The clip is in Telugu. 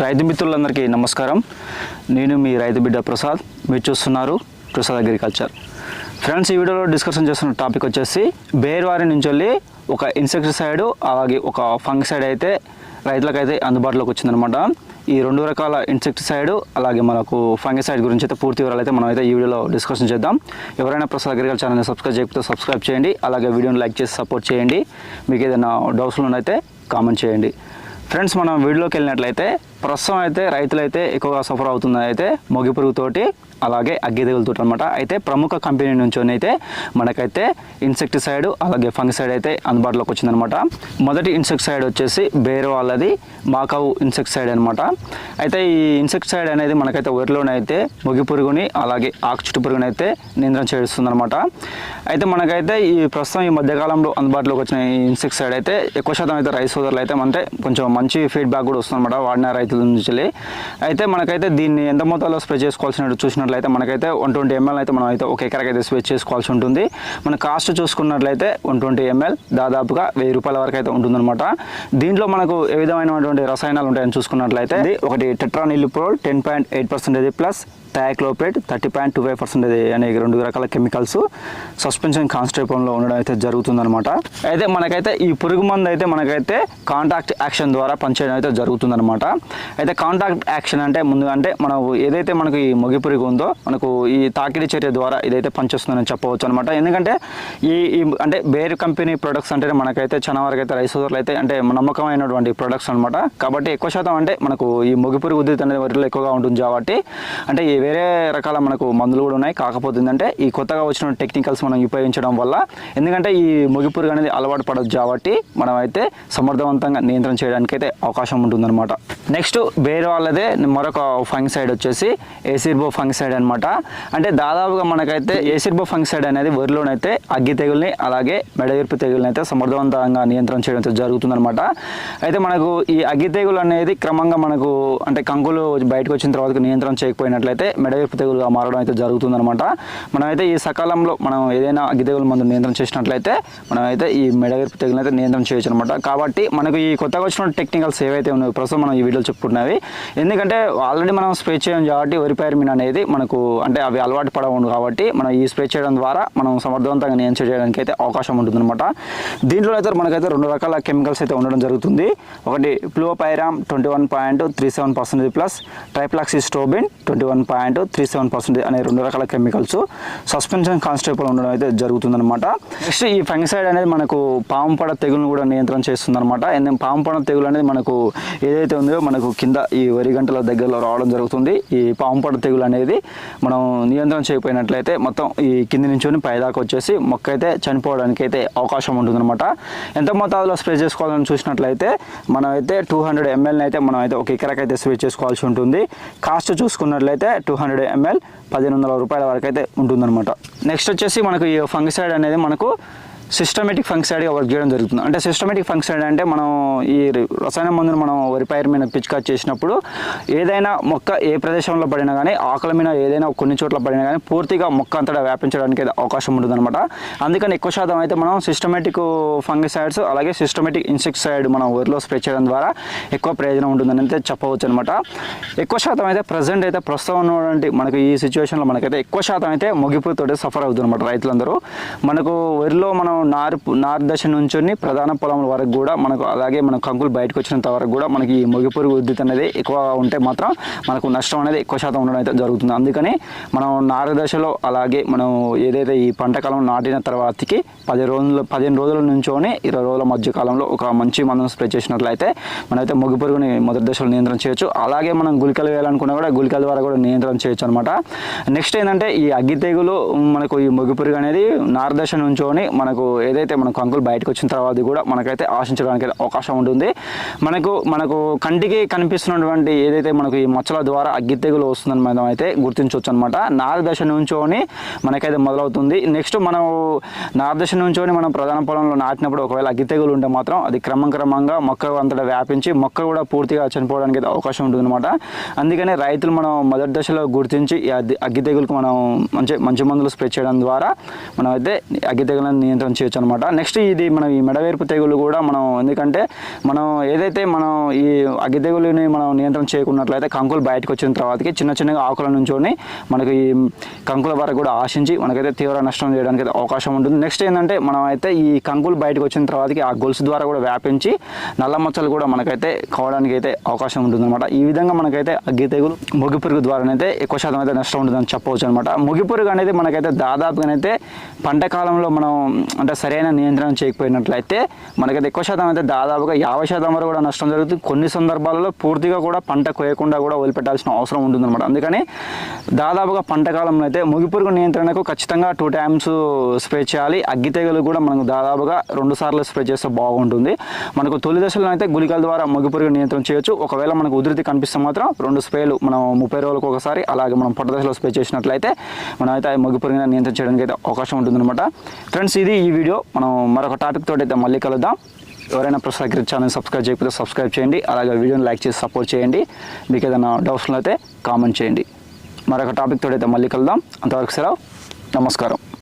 రైతు మిత్రులందరికీ నమస్కారం. నేను మీ రైతు బిడ్డ ప్రసాద్. మీరు చూస్తున్నారు ప్రసాద్ అగ్రికల్చర్. ఫ్రెండ్స్, ఈ వీడియోలో డిస్కషన్ చేస్తున్న టాపిక్ వచ్చేసి బేర్వారి నుంచి వెళ్ళి ఒక ఇన్సెక్టిసైడ్ అలాగే ఒక ఫంగిసైడ్ అయితే రైతులకైతే అందుబాటులోకి వచ్చిందనమాట. ఈ రెండు రకాల ఇన్సెక్టిసైడ్ అలాగే మనకు ఫంగిసైడ్ గురించి అయితే పూర్తి వివరాలు అయితే మనం అయితే ఈ వీడియోలో డిస్కషన్ చేద్దాం. ఎవరైనా ప్రసాద్ అగ్రికల్చర్ ఛానల్ని సబ్స్క్రైబ్ చేయకపోతే సబ్స్క్రైబ్ చేయండి. అలాగే వీడియోని లైక్ చేసి సపోర్ట్ చేయండి. మీకు ఏదైనా డౌట్స్లు ఉన్నైతే కామెంట్ చేయండి. ఫ్రెండ్స్, మనం వీడియోలోకి వెళ్ళినట్లయితే ప్రస్తుతం అయితే రైతులైతే ఎక్కువగా సఫర్ అవుతున్నది అయితే మొగి పురుగుతోటి అలాగే అగ్గి తెగులతోటి అనమాట. అయితే ప్రముఖ కంపెనీ నుంచి అయితే మనకైతే ఇన్సెక్టిసైడ్ అలాగే ఫంగిసైడ్ అయితే అందుబాటులోకి వచ్చిందనమాట. మొదటి ఇన్సెక్టిసైడ్ వచ్చేసి బేర్ వాళ్ళది మాకవు ఇన్సెక్టిసైడ్ అనమాట. అయితే ఈ ఇన్సెక్టిసైడ్ అనేది మనకైతే వరిలోనైతే మొగి పురుగుని అలాగే ఆకు చుట్టు పురుగుని అయితే నియంత్రణ చేస్తుందన్నమాట. అయితే మనకైతే ఈ ప్రస్తుతం ఈ మధ్యకాలంలో అందుబాటులోకి వచ్చిన ఈ ఇన్సెక్టిసైడ్ అయితే ఎక్కువ శాతం అయితే రైతు సోదరులు అయితే అంటే కొంచెం మంచి ఫీడ్బ్యాక్ కూడా వస్తుందన్నమాట వాడిన రైతుల నుంచి. అయితే మనకైతే దీన్ని ఎంత మొత్తంలో స్ప్రే చేసుకోవాల్సిన చూసినట్లయితే మనకైతే 120 ml అయితే మనం అయితే ఒక ఎకరాకి అయితే స్ప్రే చేసుకోవాల్సి ఉంటుంది. మన కాస్ట్ చూసుకున్నట్లయితే 120 ml దాదాపుగా ₹1000 వరకు అయితే ఉంటుందన్నమాట. దీంట్లో మనకు ఏ విధమైనటువంటి రసాయనాలు ఉంటాయని చూసుకున్నట్లయితే ఒకటి టెట్రానిలిప్రోల్ 10.8% ప్లస్ థయాక్లోప్రేట్ 30.25% అనే రెండు రకాల కెమికల్స్ సస్పెన్షన్ కాన్స్ట్రేపంలో ఉండడం అయితే జరుగుతుందన్నమాట. అయితే మనకైతే ఈ పురుగు మందు అయితే మనకైతే కాంటాక్ట్ యాక్షన్ ద్వారా పనిచేయడం అయితే జరుగుతుందన్నమాట. అయితే కాంటాక్ట్ యాక్షన్ అంటే ముందు అంటే మనం ఏదైతే మనకు ఈ మొగి పురుగు ఉందో మనకు ఈ తాకిడి చర్య ద్వారా ఇదైతే పనిచేస్తుందని చెప్పవచ్చు అనమాట. ఎందుకంటే ఈ అంటే బేర్ కంపెనీ ప్రొడక్ట్స్ అంటే మనకైతే చాలా వరకు అయితే రైతు సోదరులు అయితే అంటే నమ్మకమైనటువంటి ప్రొడక్ట్స్ అనమాట. కాబట్టి ఎక్కువ శాతం అంటే మనకు ఈ మొగి పురుగు ఉధృతి అనేది వరిలో ఎక్కువగా ఉంటుంది కాబట్టి అంటే వేరే రకాల మనకు మందులు కూడా ఉన్నాయి. కాకపోతే ఏంటంటే ఈ కొత్తగా వచ్చిన టెక్నికల్స్ మనం ఉపయోగించడం వల్ల ఎందుకంటే ఈ మొగి పురుగు అనేది అలవాటు పడదు కాబట్టి మనం అయితే సమర్థవంతంగా నియంత్రణ చేయడానికి అయితే అవకాశం ఉంటుందన్నమాట. నెక్స్ట్ బేర్ వాళ్ళదే మరొక ఫంగిసైడ్ వచ్చేసి ఏసిర్బో ఫంగిసైడ్ అనమాట. అంటే దాదాపుగా మనకైతే ఏసిర్బో ఫంగిసైడ్ అనేది వరిలోనైతే అగ్గి తెగుల్ని అలాగే మెడవిర్పు తెగుల్ని అయితే సమర్థవంతంగా నియంత్రణ చేయడం అయితే జరుగుతుందన్నమాట. అయితే మనకు ఈ అగ్గి తెగులు అనేది క్రమంగా మనకు అంటే కంకులు బయటకు వచ్చిన తర్వాత నియంత్రణ చేయకపోయినట్లయితే మెడవిర్పు తెగులుగా మారడం అయితే జరుగుతుందన్నమాట. మనమైతే ఈ సకాలంలో మనం ఏదైనా అగ్గి తెగులు మందు నియంత్రణ చేసినట్లయితే మనమైతే ఈ మెడవిర్పు తెగులు అయితే నియంత్రణ చేయొచ్చు అనమాట. కాబట్టి మనకు ఈ కొత్తగా వచ్చిన టెక్నికల్స్ ఏవైతే ఉన్నాయో ప్రస్తుతం మనం ఈ వీడియోలో చెప్పుకుంటున్నవి ఎందుకంటే ఆల్రెడీ మనం స్ప్రే చేయం కాబట్టి వరి పైర్మిన్ అనేది మనకు అంటే అవి అలవాటు పడవు కాబట్టి మనం ఈ స్ప్రే చేయడం ద్వారా మనం సమర్థవంతంగా నియంత్రణ చేయడానికి అయితే అవకాశం ఉంటుందన్నమాట. దీంట్లో అయితే మనకైతే రెండు రకాల కెమికల్స్ అయితే ఉండడం జరుగుతుంది. ఒకటి ఫ్లూఓపైరామ్ 21.37% ప్లస్ ట్రైప్లాక్సిస్ట్రోబిన్ 21.37% అనే రెండు రకాల కెమికల్స్ సస్పెన్షన్ కాన్స్టేబుల్ ఉండడం అయితే జరుగుతుందన్నమాట. నెక్స్ట్ ఈ ఫంగిసైడ్ అనేది మనకు పాముపడ తెగులను కూడా నియంత్రణ చేస్తుందన్నమాట. పాముపడ తెగులు అనేది మనకు ఏదైతే ఉందో మనకు కింద ఈ వరి గంటల దగ్గరలో రావడం జరుగుతుంది. ఈ పాముపడ తెగులు అనేది మనం నియంత్రణ చేయకపోయినట్లయితే మొత్తం ఈ కింది నుంచి పైదాకా వచ్చేసి మొక్క అయితే చనిపోవడానికి అయితే అవకాశం ఉంటుందన్నమాట. ఎంత మొత్తాలో స్ప్రే చేసుకోవాలని చూసినట్లయితే మనం అయితే 200 ml అయితే మనం అయితే ఒక ఎకరాకి అయితే స్ప్రే చేసుకోవాల్సి ఉంటుంది. కాస్ట్ చూసుకున్నట్లయితే 200 ml ₹1500 వరకు అయితే ఉంటుందన్నమాట. నెక్స్ట్ వచ్చేసి మనకు ఈ ఫంగిసైడ్ అనేది మనకు సిస్టమేటిక్ ఫంగిసైడ్గా వర్క్ చేయడం జరుగుతుంది. అంటే సిస్టమేటిక్ ఫంగిసైడ్ అంటే మనం ఈ రసాయన మందును మనం వరి పైరు మీద పిచికారి చేసినప్పుడు ఏదైనా మొక్క ఏ ప్రదేశంలో పడినా కానీ ఆకుల మీద ఏదైనా కొన్ని చోట్ల పడినా కానీ పూర్తిగా మొక్క అంతటా వ్యాపించడానికి అవకాశం ఉంటుందన్నమాట. అందుకని ఎక్కువ శాతం అయితే మనం సిస్టమేటిక్ ఫంగిసైడ్స్ అలాగే సిస్టమేటిక్ ఇన్సెక్టిసైడ్ మనం వరిలో స్ప్రే చేయడం ద్వారా ఎక్కువ ప్రయోజనం ఉంటుందని అయితే చెప్పవచ్చు అనమాట. ఎక్కువ శాతం అయితే ప్రజెంట్ అయితే ప్రస్తుతం ఉన్నటువంటి మనకు ఈ సిచ్యువేషన్లో మనకైతే ఎక్కువ శాతం అయితే మొగిపురుతో సఫర్ అవుతుంది అనమాట రైతులందరూ. మనకు వరిలో మనం నారు దశ నుంచి ప్రధాన పొలం వరకు కూడా మనకు అలాగే మన కంకులు బయటకు వచ్చినంత వరకు కూడా మనకి ఈ మొగి పురుగు ఉధృతి అనేది ఎక్కువ ఉంటే మాత్రం మనకు నష్టం అనేది ఎక్కువ శాతం ఉండడం అయితే జరుగుతుంది. అందుకని మనం నారు దశలో అలాగే మనం ఏదైతే ఈ పంట కాలం నాటిన తర్వాతకి 15 రోజుల నుంచి 20 రోజుల మధ్య కాలంలో ఒక మంచి మందును స్ప్రే చేసినట్లయితే మనమైతే మొగి పురుగుని మొదటి దశలో నియంత్రణ చేయొచ్చు. అలాగే మనం గుళికలు వేయాలనుకున్నా కూడా గుళికల ద్వారా కూడా నియంత్రణ చేయొచ్చు అనమాట. నెక్స్ట్ ఏంటంటే ఈ అగ్గి తెగులు మనకు ఈ మొగి పురుగు అనేది నారు దశ నుంచి మనకు ఏదైతే మన కంకులు బయటకు వచ్చిన తర్వాత కూడా మనకైతే ఆశించడానికి అవకాశం ఉంటుంది. మనకు కంటికి కనిపిస్తున్నటువంటి ఏదైతే మనకు ఈ మచ్చల ద్వారా అగ్గి తెగులు వస్తుందని మనం అయితే గుర్తించవచ్చు అనమాట. నారు దశ నుంచోని మనకైతే మొదలవుతుంది. నెక్స్ట్ మనం నారు దశ నుంచోని మనం ప్రధాన పొలంలో నాటినప్పుడు ఒకవేళ అగ్గి తెగులు ఉంటే మాత్రం అది క్రమంగా మొక్క అంతటా వ్యాపించి మొక్క కూడా పూర్తిగా చనిపోవడానికి అవకాశం ఉంటుంది అనమాట. అందుకనే రైతులు మనం మొదటి దశలో గుర్తించి అగ్గి తెగులకు మనం మంచి మంచి మందులు స్ప్రే చేయడం ద్వారా మనం అయితే అగ్గి తెగులను నియంత్రణ చేయొచ్చు అనమాట. నెక్స్ట్ ఇది మనం ఈ మెడవేర్పు తెగులు కూడా మనం ఎందుకంటే మనం ఏదైతే మనం ఈ అగ్గి తెగులుని మనం నియంత్రణ చేయకున్నట్లయితే కంకులు బయటకు వచ్చిన తర్వాతకి చిన్న చిన్నగా ఆకుల నుంచోని మనకి ఈ కంకుల వరకు కూడా ఆశించి మనకైతే తీవ్ర నష్టం చేయడానికి అయితే అవకాశం ఉంటుంది. నెక్స్ట్ ఏంటంటే మనం అయితే ఈ కంకులు బయటకు వచ్చిన తర్వాతకి ఆ గొలుసు ద్వారా కూడా వ్యాపించి నల్ల మచ్చలు కూడా మనకైతే కావడానికి అయితే అవకాశం ఉంటుంది అనమాట. ఈ విధంగా మనకైతే అగ్గి తెగులు మొగి పురుగు ద్వారానైతే ఎక్కువ శాతం అయితే నష్టం ఉంటుందని చెప్పవచ్చు అనమాట. మొగి పురుగు అనేది మనకైతే దాదాపుగానైతే పంట కాలంలో మనం అంటే సరైన నియంత్రణ చేయకపోయినట్లయితే మనకైతే ఎక్కువ శాతం అయితే దాదాపుగా 50% వరకు కూడా నష్టం జరుగుతుంది. కొన్ని సందర్భాలలో పూర్తిగా కూడా పంట కోయకుండా కూడా వదిలిపెట్టాల్సిన అవసరం ఉంటుందన్నమాట. అందుకని దాదాపుగా పంట కాలంలో అయితే మొగి పురుగు నియంత్రణకు ఖచ్చితంగా 2 times స్ప్రే చేయాలి. అగ్గి తెగులు కూడా మనకు దాదాపుగా 2 సార్లు స్ప్రే చేస్తే బాగుంటుంది. మనకు తొలి దశలో అయితే గుళికల ద్వారా మొగి పురుగు నియంత్రణ చేయొచ్చు. ఒకవేళ మనకు ఉధృతి కనిపిస్తే మాత్రం 2 స్ప్రేలు మనం 30 రోజులకు ఒకసారి అలాగే మనం పొట్ట దశలో స్ప్రే చేసినట్లయితే మనం అయితే మొగి పురుగుని నియంత్రణ చేయడానికి అయితే అవకాశం ఉంటుందన్నమాట. ఫ్రెండ్స్, ఇది ఈ వీడియో. మనం మరొక టాపిక్ తోటి అయితే మళ్ళీ కలుద్దాం. ఎవరైనా ప్రసాద్ అగ్రి ఛానల్ సబ్స్క్రైబ్ చేయకపోతే సబ్స్క్రైబ్ చేయండి. అలాగే వీడియోని లైక్ చేసి సపోర్ట్ చేయండి. మీకు ఏదైనా డౌట్స్లో అయితే కామెంట్ చేయండి. మరొక టాపిక్ తోటి అయితే మళ్ళీ కలుద్దాం. అంతవరకు సెలవు. నమస్కారం.